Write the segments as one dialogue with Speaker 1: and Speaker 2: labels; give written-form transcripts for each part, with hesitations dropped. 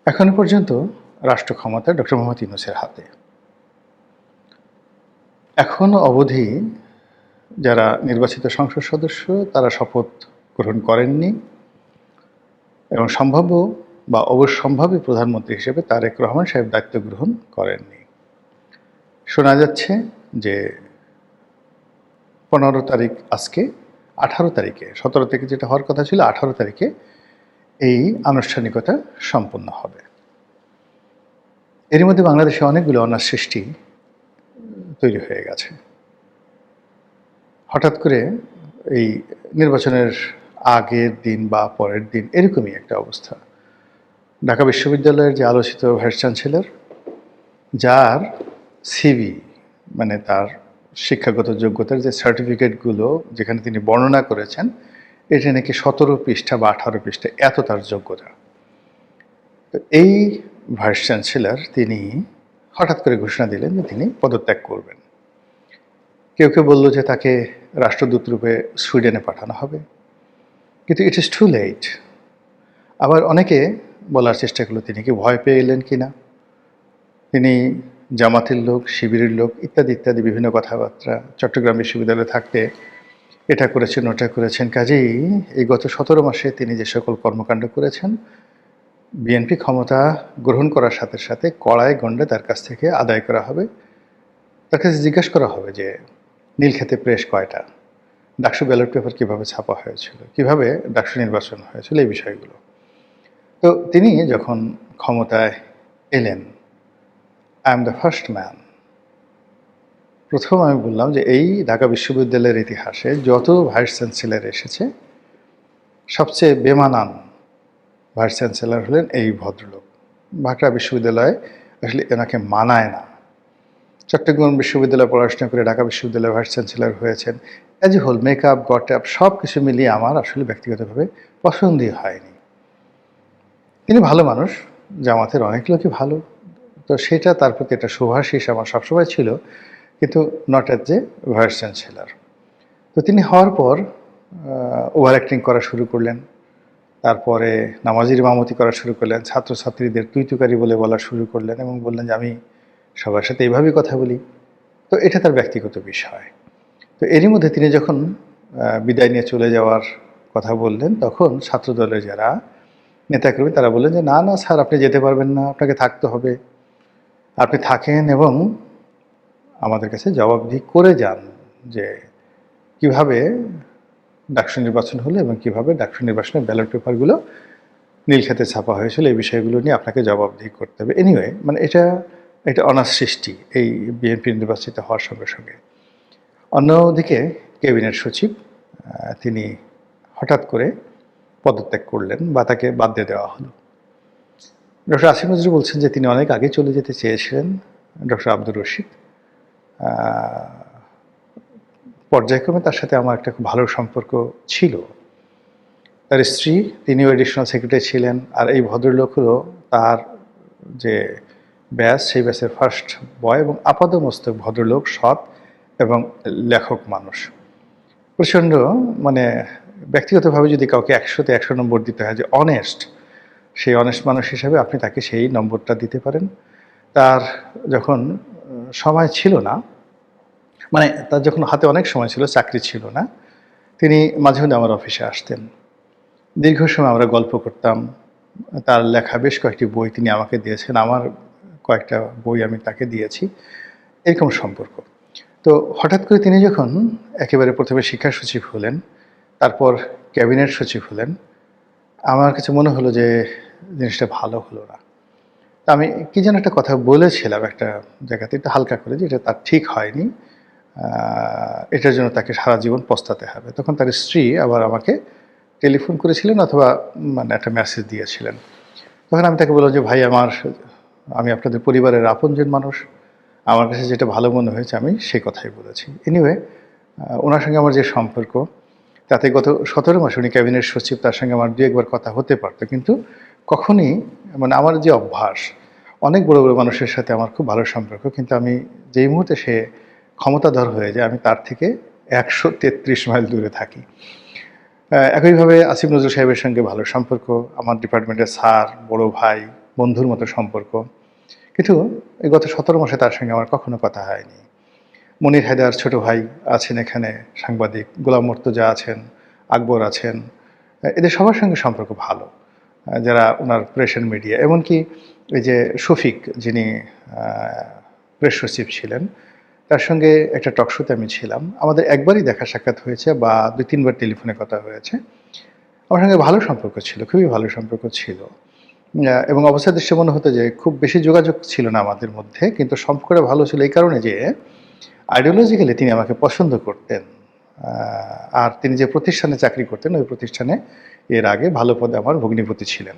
Speaker 1: এখনো পর্যন্ত রাষ্ট্র ক্ষমতা ডক্টর মোহাম্মদ ইউনূসের হাতে। এখনো অবধি যারা নির্বাচিত সংসদ সদস্য তারা শপথ গ্রহণ করেননি এবং সম্ভাব্য বা অবশ্যম্ভাবী প্রধানমন্ত্রী হিসেবে তারেক রহমান সাহেব দায়িত্ব গ্রহণ করেননি। শোনা যাচ্ছে যে 15 তারিখ আজকে, 18 তারিখে, 17 থেকে যেটা হওয়ার কথা ছিল 18 তারিখে এই আনুষ্ঠানিকতা সম্পন্ন হবে। এরই মধ্যে বাংলাদেশে অনেকগুলো অনার সৃষ্টি তৈরি হয়ে গেছে। হঠাৎ করে এই নির্বাচনের আগের দিন বা পরের দিন এরকমই একটা অবস্থা। ঢাকা বিশ্ববিদ্যালয়ের যে আলোচিত ভাইস চ্যান্সেলর, যার সিভি মানে তার শিক্ষাগত যোগ্যতার যে সার্টিফিকেটগুলো যেখানে তিনি বর্ণনা করেছেন, এটা নাকি 17 পৃষ্ঠা বা 18 পৃষ্ঠা, এত তার যোগ্যতা। তো এই ভাইস চ্যান্সেলর তিনি হঠাৎ করে ঘোষণা দিলেন যে তিনি পদত্যাগ করবেন। কেউ কেউ বলল যে তাকে রাষ্ট্রদূত রূপে সুইডেনে পাঠানো হবে, কিন্তু ইট ইজ টু লেট। আবার অনেকে বলার চেষ্টা করলো তিনি কি ভয় পেয়ে এলেন কিনা, তিনি জামাতের লোক, শিবিরের লোক, ইত্যাদি ইত্যাদি বিভিন্ন কথাবার্তা। চট্টগ্রাম বিশ্ববিদ্যালয়ে থাকতে এটা করেছেন, ওটা করেছেন। কাজেই এই গত 17 মাসে তিনি যে সকল কর্মকাণ্ড করেছেন, বিএনপি ক্ষমতা গ্রহণ করার সাথে সাথে কড়ায় গণ্ডে তার কাছ থেকে আদায় করা হবে। তার কাছে জিজ্ঞাসা করা হবে যে নীলক্ষেতে প্রেস কয়টা, ডাকসু ব্যালট পেপার কীভাবে ছাপা হয়েছিল, কীভাবে ডাকসু নির্বাচন হয়েছিল, এই বিষয়গুলো। তো তিনি যখন ক্ষমতায় এলেন, I am the first man, প্রথম আমি বললাম যে এই ঢাকা বিশ্ববিদ্যালয়ের ইতিহাসে যত ভাইস চ্যান্সেলর এসেছে, সবচেয়ে বেমানান ভাইস চ্যান্সেলর হলেন এই ভদ্রলোক। ঢাকা বিশ্ববিদ্যালয়ে আসলে এনাকে মানায় না। চট্টগ্রাম বিশ্ববিদ্যালয়ে পড়াশোনা করে ঢাকা বিশ্ববিদ্যালয়ের ভাইস চ্যান্সেলর হয়েছেন। অ্যাজ এ হোল মেকআপ গটআপ সব কিছু মিলিয়ে আমার আসলে ব্যক্তিগতভাবে পছন্দই হয়নি। তিনি ভালো মানুষ, জামাতের অনেক লোকই ভালো, তো সেটা তার প্রতি একটা শুভাশিস আমার সবসময় ছিল, কিন্তু not as a vice chancellor. তো তিনি হওয়ার পর ওভার অ্যাক্টিং করা শুরু করলেন, তারপরে নামাজির ইমামতি করা শুরু করলেন, ছাত্রছাত্রীদের তুইতুকারি বলে বলা শুরু করলেন এবং বললেন যে আমি সবার সাথে এইভাবেই কথা বলি। তো এটা তার ব্যক্তিগত বিষয়। তো এরই মধ্যে তিনি যখন বিদায় নিয়ে চলে যাওয়ার কথা বললেন, তখন ছাত্রদলের যারা নেতাকর্মী তারা বললেন যে না না স্যার, আপনি যেতে পারবেন না, আপনাকে থাকতে হবে, আপনি থাকেন এবং আমাদের কাছে জবাবদিহি করে যান যে কিভাবে ডাকসু নির্বাচন হলো এবং কিভাবে ডাকসু নির্বাচনের ব্যালট পেপারগুলো নীলক্ষেতে ছাপা হয়েছিল, এই বিষয়গুলো নিয়ে আপনাকে জবাবদিহি করতে হবে। এনিওয়ে, মানে এটা অনার সৃষ্টি এই বিএনপি নির্বাচিত হওয়ার সঙ্গে সঙ্গে। অন্যদিকে ক্যাবিনেট সচিব তিনি হঠাৎ করে পদত্যাগ করলেন বা তাকে বাদ দিয়ে দেওয়া হলো। ডক্টর আসিফ নজরুল বলছেন যে তিনি অনেক আগে চলে যেতে চেয়েছিলেন। ডক্টর আব্দুর রশিদ, পর্যায়ক্রমে তার সাথে আমার একটা খুব ভালো সম্পর্ক ছিল। তার স্ত্রী, তিনিও এডিশনাল সেক্রেটারি ছিলেন, আর এই ভদ্রলোক হলো তার যে ব্যাচ, সেই ব্যাচের ফার্স্ট বয় এবং আপাদমস্তক ভদ্রলোক, সৎ এবং লেখক মানুষ। প্রচণ্ড, মানে ব্যক্তিগতভাবে যদি কাউকে 100-তে 100 নম্বর দিতে হয় যে অনেস্ট, সেই অনেস্ট মানুষ হিসাবে আপনি তাকে সেই নম্বরটা দিতে পারেন। তার যখন সময় ছিল না, মানে তার যখন হাতে অনেক সময় ছিল, চাকরি ছিল না, তিনি মাঝে মধ্যে আমার অফিসে আসতেন। দীর্ঘ সময় আমরা গল্প করতাম। তার লেখা বেশ কয়েকটি বই তিনি আমাকে দিয়েছেন, আমার কয়েকটা বই আমি তাকে দিয়েছি, এরকম সম্পর্ক। তো হঠাৎ করে তিনি যখন একেবারে প্রথমে শিক্ষা সচিব হলেন, তারপর ক্যাবিনেট সচিব হলেন, আমার কাছে মনে হলো যে জিনিসটা ভালো হলো না। আমি কি যেন একটা কথা বলেছিলাম একটা জায়গাতে, একটু হালকা করে, যে এটা তার ঠিক হয়নি, এটার জন্য তাকে সারা জীবন পস্তাতে হবে। তখন তার স্ত্রী আবার আমাকে টেলিফোন করেছিলেন অথবা মানে একটা মেসেজ দিয়েছিলেন। তখন আমি তাকে বললাম যে ভাই, আমি আপনাদের পরিবারের আপনজন মানুষ, আমার কাছে যেটা ভালো মনে হয়েছে আমি সেই কথাই বলেছি। এনিওয়ে, ওনার সঙ্গে আমার যে সম্পর্ক, তাতে গত 17 মাস উনি ক্যাবিনেট সচিব, তার সঙ্গে আমার 2-1 বার কথা হতে পারতো, কিন্তু কখনই, মানে আমার যে অভ্যাস, অনেক বড় বড় মানুষের সাথে আমার খুব ভালো সম্পর্ক, কিন্তু আমি যেই মুহূর্তে সে ক্ষমতাধর হয়ে যায়, আমি তার থেকে 133 মাইল দূরে থাকি। একইভাবে আসিফ নজরুল সাহেবের সঙ্গে ভালো সম্পর্ক, আমার ডিপার্টমেন্টের স্যার, বড় ভাই, বন্ধুর মতো সম্পর্ক। কিন্তু এই গত ১৭ মাসে তার সঙ্গে আমার কখনো কথা হয়নি। মনির হায়দার ছোট ভাই আছেন এখানে সাংবাদিক, গোলাম মুর্তজা আছেন, আকবর আছেন। এদের সবার সঙ্গে সম্পর্ক ভালো। যারা ওনার প্রেস অ্যান্ড মিডিয়া, এমনকি এই যে শফিক যিনি প্রেস সচিব ছিলেন, তার সঙ্গে একটা টক শোতে আমি ছিলাম। আমাদের একবারই দেখা সাক্ষাৎ হয়েছে বা ২-৩ বার টেলিফোনে কথা হয়েছে। আমার সঙ্গে ভালো সম্পর্ক ছিল, খুবই ভালো সম্পর্ক ছিল। এবং অবস্থা দৃশ্যে মনে হতো যে খুব বেশি যোগাযোগ ছিল না আমাদের মধ্যে, কিন্তু সম্পর্কটা ভালো ছিল এই কারণে যে আইডিওলজিক্যালি তিনি আমাকে পছন্দ করতেন। আর তিনি যে প্রতিষ্ঠানে চাকরি করতেন ওই প্রতিষ্ঠানে এর আগে ভালো পদে আমার ভগ্নিপতি ছিলেন।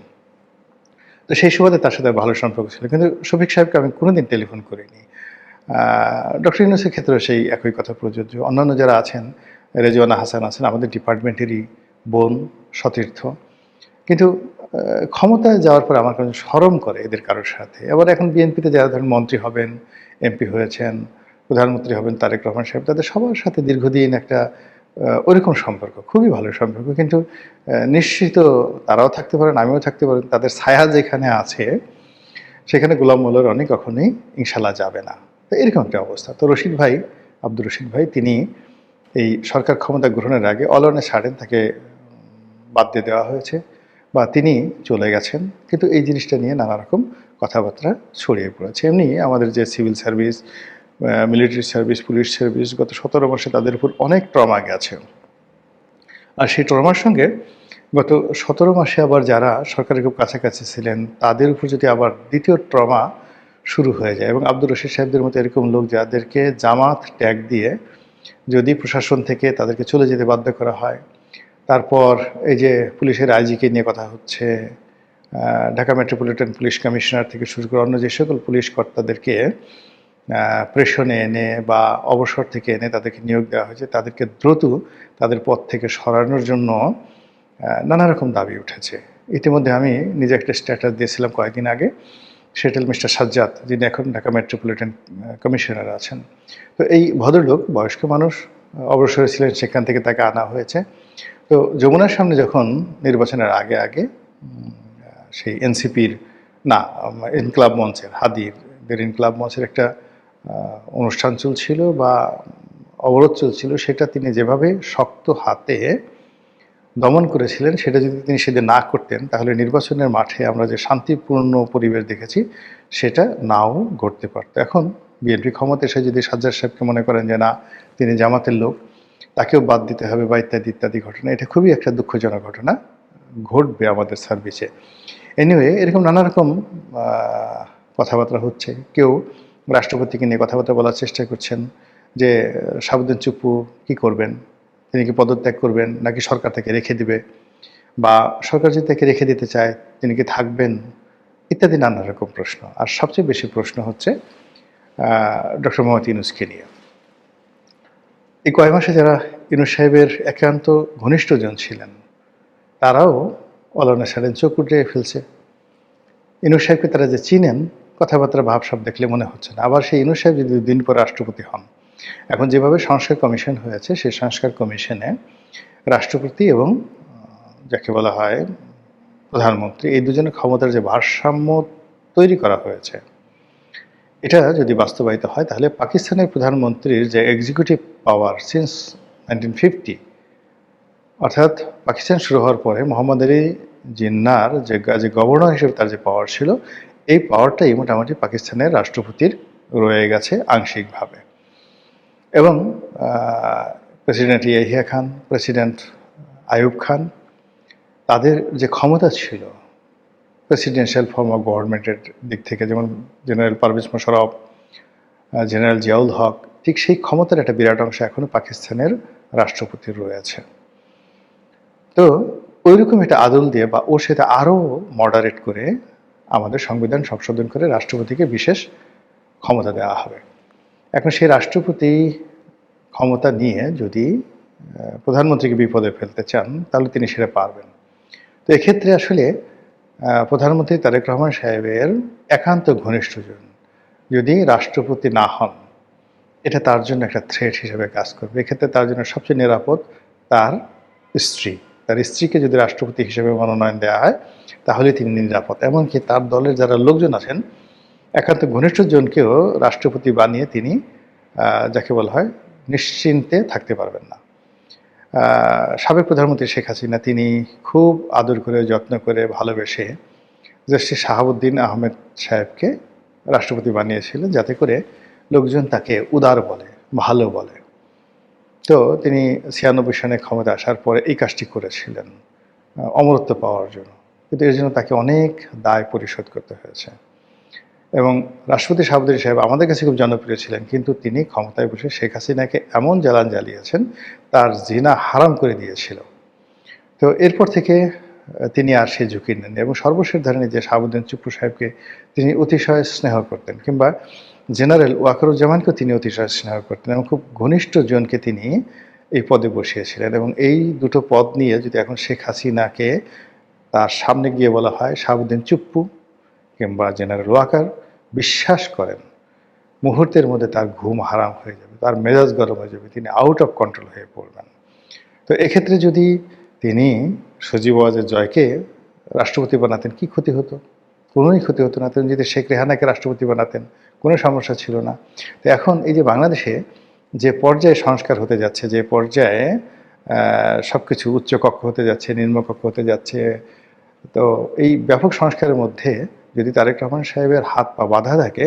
Speaker 1: তো সেই সুবাদে তার সাথে ভালো সম্পর্ক ছিল, কিন্তু শফিক সাহেবকে আমি কোনোদিন টেলিফোন করিনি। ডক্টর ইউনূসের ক্ষেত্রেও সেই একই কথা প্রযোজ্য। অন্যান্য যারা আছেন, রেজওয়ানা হাসান আছেন আমাদের ডিপার্টমেন্টেরই বোন, সতীর্থ, কিন্তু ক্ষমতায় যাওয়ার পর আমার কাছে শরম করে এদের কারোর সাথে। আবার এখন বিএনপিতে যারা ধরেন মন্ত্রী হবেন, এমপি হয়েছেন, প্রধানমন্ত্রী হবেন তারেক রহমান সাহেব, তাদের সবার সাথে দীর্ঘদিন একটা ওইরকম সম্পর্ক, খুবই ভালো সম্পর্ক। কিন্তু নিশ্চিত তারাও থাকতে পারেন, আমিও থাকতে পারেন, তাদের ছায়া যেখানে আছে সেখানে গোলাম মোল্লার রনি কখনোই ইনশাল্লাহ যাবে না। তো এরকম একটা অবস্থা। তো রশিদ ভাই, আব্দুর রশিদ ভাই, তিনি এই সরকার ক্ষমতা গ্রহণের আগে অলনে ছাড়েন, তাকে বাদ দিয়ে দেওয়া হয়েছে বা তিনি চলে গেছেন। কিন্তু এই জিনিসটা নিয়ে নানা রকম কথাবার্তা ছড়িয়ে পড়েছে। এমনি আমাদের যে civil service, military service, police service গত ১৭ বর্ষে তাদের উপর অনেক ট্রমা গেছে। আর সেই ট্রমার সঙ্গে গত ১৭ মাসে আবার যারা সরকারের খুব কাছাকাছি ছিলেন তাদের উপর যদি আবার দ্বিতীয় ট্রমা শুরু হয়ে যায়, এবং আব্দুর রশিদ সাহেবদের মতো এরকম লোক যাদেরকে জামাত ট্যাগ দিয়ে যদি প্রশাসন থেকে তাদেরকে চলে যেতে বাধ্য করা হয়, তারপর এই যে পুলিশের আইজিকে নিয়ে কথা হচ্ছে, ঢাকা মেট্রোপলিটন পুলিশ কমিশনার থেকে শুরু করে অন্য যে সকল পুলিশ কর্তাদেরকে প্রেষণে এনে বা অবসর থেকে এনে তাদেরকে নিয়োগ দেওয়া হয়েছে, তাদেরকে দ্রুত তাদের পদ থেকে সরানোর জন্য নানা রকম দাবি উঠেছে। ইতিমধ্যে আমি নিজে একটা স্ট্যাটাস দিয়েছিলাম কয়েকদিন আগে। সেটেল মিস্টার সাজ্জাদ, যিনি এখন ঢাকা মেট্রোপলিটন কমিশনার আছেন। তো এই ভদ্রলোক বয়স্ক মানুষ, অবসরে ছিলেন, সেখান থেকে তাকে আনা হয়েছে। তো যমুনার সামনে যখন নির্বাচনের আগে আগে সেই এনসিপির না ইনকলাব মঞ্চের, হাদিদের ইনকলাব মঞ্চের একটা অনুষ্ঠান চলছিল বা অবরোধ চলছিল, সেটা তিনি যেভাবে শক্ত হাতে দমন করেছিলেন, সেটা যদি তিনি সেদিন না করতেন তাহলে নির্বাচনের মাঠে আমরা যে শান্তিপূর্ণ পরিবেশ দেখেছি সেটা নাও ঘটতে পারত। এখন বিএনপি ক্ষমতা এসে যদি সাজ্জাদ সাহেবকে মনে করেন যে না তিনি জামাতের লোক, তাকেও বাদ দিতে হবে বা ইত্যাদি ইত্যাদি ঘটনা, এটা খুবই একটা দুঃখজনক ঘটনা ঘটবে আমাদের সার্ভিসে। এনিওয়ে, এরকম নানা রকম কথাবার্তা হচ্ছে। কেউ রাষ্ট্রপতিকে নিয়ে কথাবার্তা বলার চেষ্টা করছেন যে শাহাবুদ্দিন চুপ্পু কী করবেন, তিনি কি পদত্যাগ করবেন নাকি সরকার থেকে রেখে দিবে, বা সরকার যদি তাকে রেখে দিতে চায় তিনি কি থাকবেন, ইত্যাদি নানা রকম প্রশ্ন। আর সবচেয়ে বেশি প্রশ্ন হচ্ছে ডক্টর মোহাম্মদ ইউনূসকে নিয়ে। এই কয়েক মাসে যারা ইউনূস সাহেবের একান্ত ঘনিষ্ঠজন ছিলেন তারাও অলনে ছাড়েন, চোখ উঠে ফেলছে। ইউনূস সাহেবকে তারা যে চিনেন, কথাবার্তা ভাবসাব দেখলে মনে হচ্ছে না। আবার সেই ইউনূস সাহেব যদি ২ দিন পর রাষ্ট্রপতি হন, এখন যেভাবে সংস্কার কমিশন হয়েছে সেই সংস্কার কমিশনে রাষ্ট্রপতি এবং যাকে বলা হয় প্রধানমন্ত্রী, এই দুজনের ক্ষমতার যে ভারসাম্য তৈরি করা হয়েছে, এটা যদি বাস্তবায়িত হয় তাহলে পাকিস্তানের প্রধানমন্ত্রীর যে এক্সিকিউটিভ পাওয়ার সিন্স 1950, অর্থাৎ পাকিস্তান শুরু হওয়ার পরে মোহাম্মদ আলী জিন্নার যে গভর্নর হিসেবে তার যে পাওয়ার ছিল, এই পাওয়ারটাই মোটামুটি পাকিস্তানের রাষ্ট্রপতির রয়ে গেছে আংশিকভাবে। এবং প্রেসিডেন্ট ইয়াহিয়া খান, প্রেসিডেন্ট আইয়ুব খান, তাদের যে ক্ষমতা ছিল প্রেসিডেন্সিয়াল ফর্ম অফ গভর্নমেন্টের দিক থেকে, যেমন জেনারেল পারভেজ মোশাররফ, জেনারেল জিয়াউল হক, ঠিক সেই ক্ষমতার একটা বিরাট অংশ এখনও পাকিস্তানের রাষ্ট্রপতির রয়েছে। তো ওইরকম একটা আদল দিয়ে বা ওর সাথে আরও মডারেট করে আমাদের সংবিধান সংশোধন করে রাষ্ট্রপতিকে বিশেষ ক্ষমতা দেওয়া হবে। এখন সেই রাষ্ট্রপতি ক্ষমতা নিয়ে যদি প্রধানমন্ত্রীকে বিপদে ফেলতে চান তাহলে তিনি সেটা পারবেন। তো এক্ষেত্রে আসলে প্রধানমন্ত্রী তারেক রহমান সাহেবের একান্ত ঘনিষ্ঠজন যদি রাষ্ট্রপতি না হন, এটা তার জন্য একটা থ্রেট হিসেবে কাজ করবে। এক্ষেত্রে তার জন্য সবচেয়ে নিরাপদ তার স্ত্রী, তার স্ত্রীকে যদি রাষ্ট্রপতি হিসেবে মনোনয়ন দেওয়া হয় তাহলে তিনি নিরাপদ। এমনকি তার দলের যারা লোকজন আছেন একান্ত ঘনিষ্ঠ জনকেও রাষ্ট্রপতি বানিয়ে তিনি যাকে বলা হয় নিশ্চিন্তে থাকতে পারবেন না। সাবেক প্রধানমন্ত্রী শেখ হাসিনা তিনি খুব আদর করে যত্ন করে ভালোবেসে জাস্টিস শাহাবুদ্দিন আহমেদ সাহেবকে রাষ্ট্রপতি বানিয়েছিলেন যাতে করে লোকজন তাকে উদার বলে, ভালো বলে। তো তিনি ৯৬ সনে ক্ষমতা আসার পরে এই কাজটি করেছিলেন অমরত্ব পাওয়ার জন্য, কিন্তু এর জন্য তাকে অনেক দায় পরিশোধ করতে হয়েছে। এবং রাষ্ট্রপতি শাহাবুদ্দিন সাহেব আমাদের কাছে খুব জনপ্রিয় ছিলেন, কিন্তু তিনি ক্ষমতায় বসে শেখ হাসিনাকে এমন জ্বালান জ্বালিয়েছেন তার জিনা হারাম করে দিয়েছিল। তো এরপর থেকে তিনি আর সে ঝুঁকি নেন এবং সর্বশেষ ধরেন যে শাহাবুদ্দিন চুপ্পু সাহেবকে তিনি অতিশয় স্নেহ করতেন, কিংবা জেনারেল ওয়াকারুজ্জামানকেও তিনি অতিশয় স্নেহ করতেন এবং খুব ঘনিষ্ঠ জনকে তিনি এই পদে বসিয়েছিলেন। এবং এই দুটো পদ নিয়ে যদি এখন শেখ হাসিনাকে তার সামনে গিয়ে বলা হয় শাহাবুদ্দিন চুপ্পু কিংবা জেনারেল ওয়াকার, বিশ্বাস করেন মুহূর্তের মধ্যে তার ঘুম হারাম হয়ে যাবে, তার মেজাজ গরম হয়ে যাবে, তিনি আউট অফ কন্ট্রোল হয়ে পড়বেন। তো এক্ষেত্রে যদি তিনি সজীব ওয়াজেদ জয়কে রাষ্ট্রপতি বানাতেন কি ক্ষতি হতো? কোনোই ক্ষতি হতো না। তিনি যদি শেখ রেহানাকে রাষ্ট্রপতি বানাতেন কোনো সমস্যা ছিল না। তো এখন এই যে বাংলাদেশে যে পর্যায়ে সংস্কার হতে যাচ্ছে, যে পর্যায়ে সব কিছু উচ্চকক্ষ হতে যাচ্ছে, নিম্নকক্ষ হতে যাচ্ছে, তো এই ব্যাপক সংস্কারের মধ্যে যদি তারেক রহমান সাহেবের হাত পা বাঁধা থাকে,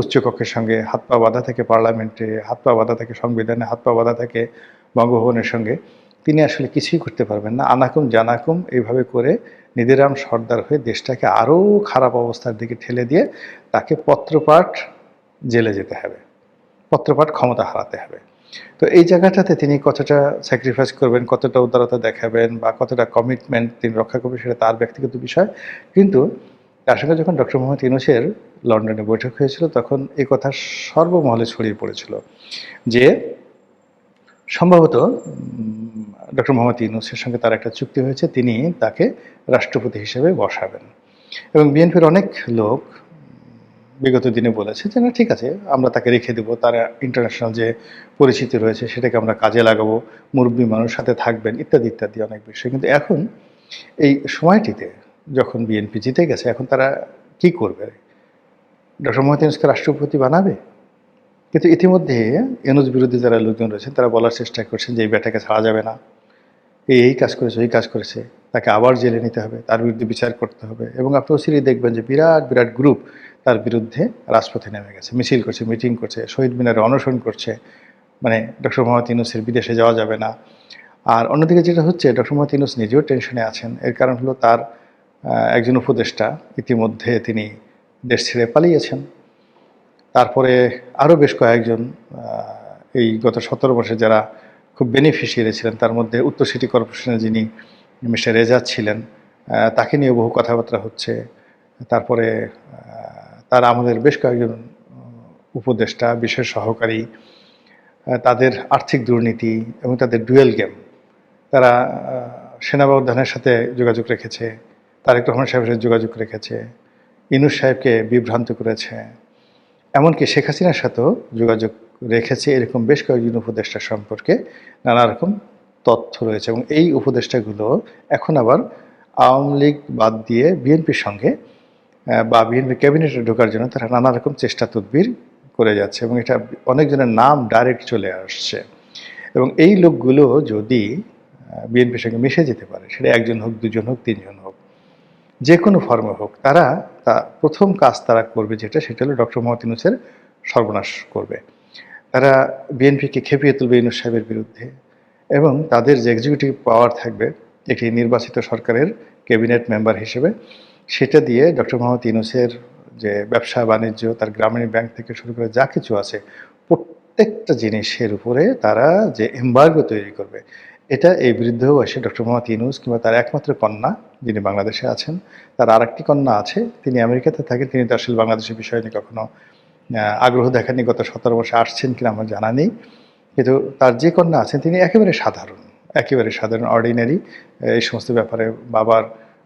Speaker 1: উচ্চকক্ষের সঙ্গে হাত পা বাঁধা থাকে, পার্লামেন্টে হাত পা বাঁধা থাকে, সংবিধানে হাত পা বাঁধা থাকে, বঙ্গভবনের সঙ্গে, তিনি আসলে কিছুই করতে পারবেন না। আনাকুম জানাকুম এইভাবে করে নিধিরাম সর্দার হয়ে দেশটাকে আরও খারাপ অবস্থার দিকে ঠেলে দিয়ে তাকে পত্রপাঠ জেলে যেতে হবে, পত্রপাঠ ক্ষমতা হারাতে হবে। তো এই জায়গাটাতে তিনি কতটা স্যাক্রিফাইস করবেন, কতটা উদারতা দেখাবেন বা কতটা কমিটমেন্ট তিনি রক্ষা করবেন সেটা তার ব্যক্তিগত বিষয়। কিন্তু তার সঙ্গে যখন ডক্টর মোহাম্মদ ইউনূসের লন্ডনে বৈঠক হয়েছিল তখন এই কথা সর্বমহলে ছড়িয়ে পড়েছিল যে সম্ভবত ডক্টর মোহাম্মদ ইউনূসের সঙ্গে তার একটা চুক্তি হয়েছে, তিনি তাকে রাষ্ট্রপতি হিসেবে বসাবেন। এবং বিএনপির অনেক লোক বিগত দিনে বলেছে যে না ঠিক আছে, আমরা তাকে রেখে দেবো, তার ইন্টারন্যাশনাল যে পরিচিতি রয়েছে সেটাকে আমরা কাজে লাগাবো, মুরব্বী মানুষ সাথে থাকবেন, ইত্যাদি ইত্যাদি অনেক বিষয়। কিন্তু এখন এই সময়টিতে যখন বিএনপি জিতে গেছে, এখন তারা কি করবে? ডক্টর মোহাম্মদ ইউনূসকে রাষ্ট্রপতি বানাবে? কিন্তু ইতিমধ্যে ইউনূস বিরোধী যারা লোকজন রয়েছেন তারা বলার চেষ্টা করছেন যে এই ব্যাটাকে ছাড়া যাবে না, এই কাজ করেছে, ওই কাজ করেছে, তাকে আবার জেলে নিতে হবে, তার বিরুদ্ধে বিচার করতে হবে। এবং আপনি অচিরেই দেখবেন যে বিরাট বিরাট গ্রুপ তার বিরুদ্ধে রাজপথে নেমে গেছে, মিছিল করছে, মিটিং করছে, শহীদ মিনারে অনশন করছে, মানে ডক্টর মোহাম্মদ ইউনূসের বিদেশে যাওয়া যাবে না। আর অন্যদিকে যেটা হচ্ছে, ডক্টর মোহাম্মদ ইউনূস নিজেও টেনশনে আছেন। এর কারণ হলো তার একজন উপদেষ্টা ইতিমধ্যে তিনি দেশ ছেড়ে পালিয়েছেন। তারপরে আরও বেশ কয়েকজন এই গত ১৭ বছরে যারা খুব বেনিফিশিয়ারি ছিলেন, তার মধ্যে উত্তর সিটি কর্পোরেশনের যিনি মিস্টার রেজাদ ছিলেন, তাকে নিয়ে বহু কথাবার্তা হচ্ছে। তারপরে তার আমাদের বেশ কয়েকজন উপদেষ্টা, বিশেষ সহকারী, তাদের আর্থিক দুর্নীতি এবং তাদের ডুয়েল গেম, তারা সেনাপ্রধানের সাথে যোগাযোগ রেখেছে, তারেক রহমান সাহেবের সাথে যোগাযোগ রেখেছে, ইউনূস সাহেবকে বিভ্রান্ত করেছে, এমনকি শেখ হাসিনার সাথেও যোগাযোগ রেখেছে। এরকম বেশ কয়েকজন উপদেষ্টা সম্পর্কে নানা রকম তথ্য রয়েছে এবং এই উপদেষ্টাগুলো এখন আবার আওয়ামী লীগ বাদ দিয়ে বিএনপির সঙ্গে বা বিএনপি ক্যাবিনেটে ঢোকার জন্য তারা নানা রকম চেষ্টা তদবির করে যাচ্ছে এবং এটা অনেকজনের নাম ডাইরেক্ট চলে আসছে। এবং এই লোকগুলো যদি বিএনপির সঙ্গে মিশে যেতে পারে, সেটা একজন হোক, দুজন হোক, তিনজন হোক, যে কোনো ফর্মে হোক, তারা প্রথম কাজ তারা করবে যেটা, সেটা হলো ডক্টর মোহাম্মদ ইউনূসের সর্বনাশ করবে। তারা বিএনপিকে খেপিয়ে তুলবে ইউনূস সাহেবের বিরুদ্ধে এবং তাদের যে এক্সিকিউটিভ পাওয়ার থাকবে একটি নির্বাচিত সরকারের ক্যাবিনেট মেম্বার হিসেবে, সেটা দিয়ে ডক্টর মোহাম্মদ ইউনূসের যে ব্যবসা বাণিজ্য, তার গ্রামীণ ব্যাংক থেকে শুরু করে যা কিছু আছে প্রত্যেকটা জিনিসের উপরে তারা যে এমবার্গো তৈরি করবে, এটা এই বৃদ্ধ বয়সে ডক্টর মোহাম্মদ ইউনূস কিংবা তার একমাত্র কন্যা যিনি বাংলাদেশে আছেন, তার আরেকটি কন্যা আছে, তিনি আমেরিকাতে থাকেন, তিনি তো আসলে বাংলাদেশের বিষয় নিয়ে কখনো আগ্রহ দেখাননি। গত ১৭ বছর আসছেন কিনা আমার জানা নেই, কিন্তু তার যে কন্যা আছেন তিনি একেবারে সাধারণ, একেবারে সাধারণ, অর্ডিনারি। এই সমস্ত ব্যাপারে বাবার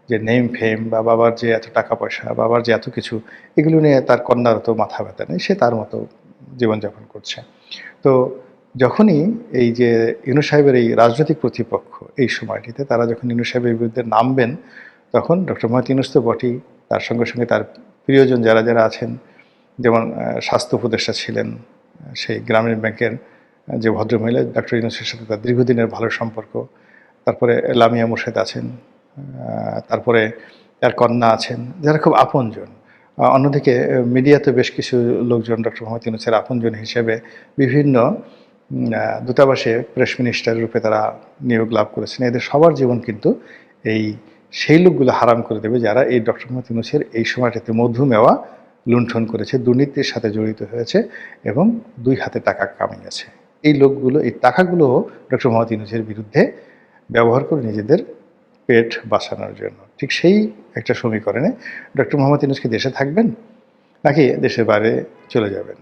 Speaker 1: যে নেম ফেম বা বাবার যে এত টাকা পয়সা, বাবার যে এত কিছু, এগুলো নিয়ে তার কন্যার তো মাথা ব্যথা নেই, সে তার মতো জীবনযাপন করছে। তো যখনই এই যে ইউনূস সাহেবের এই রাজনৈতিক প্রতিপক্ষ এই সময়টিতে তারা যখন ইউনূস সাহেবের বিরুদ্ধে নামবেন, তখন ডক্টর মোহাম্মদ ইউনূস তো বটেই, তার সঙ্গে সঙ্গে তার প্রিয়জন যারা যারা আছেন, যেমন স্বাস্থ্য উপদেষ্টা ছিলেন সেই গ্রামীণ ব্যাংকের যে ভদ্রমহিলা, ডক্টর ইউনূসের সাথে তার দীর্ঘদিনের ভালো সম্পর্ক। তারপরে লামিয়া মোর্শেদ আছেন, তারপরে তার কন্যা আছেন, যারা খুব আপনজন। অন্যদিকে মিডিয়াতে বেশ কিছু লোকজন ডক্টর মোহাম্মদ ইউনূসের আপনজন হিসেবে বিভিন্ন দূতাবাসে প্রেস মিনিস্টার রূপে তারা নিয়োগ লাভ করেছেন। এদের সবার জীবন কিন্তু এই সেই লোকগুলো হারাম করে দেবে যারা এই ডক্টর মোহাম্মদ ইউনূসের এই সময়টাতে মধু মেওয়া লুণ্ঠন করেছে, দুর্নীতির সাথে জড়িত হয়েছে এবং 2 হাতে টাকা কামিয়েছে। এই লোকগুলো এই টাকাগুলো ডক্টর মোহাম্মদ ইউনূসের বিরুদ্ধে ব্যবহার করে নিজেদের পেট বাঁচানোর জন্য। ঠিক সেই একটা সমীকরণে ডক্টর মোহাম্মদ ইউনূস কি দেশে থাকবেন নাকি দেশের বাইরে চলে যাবেন?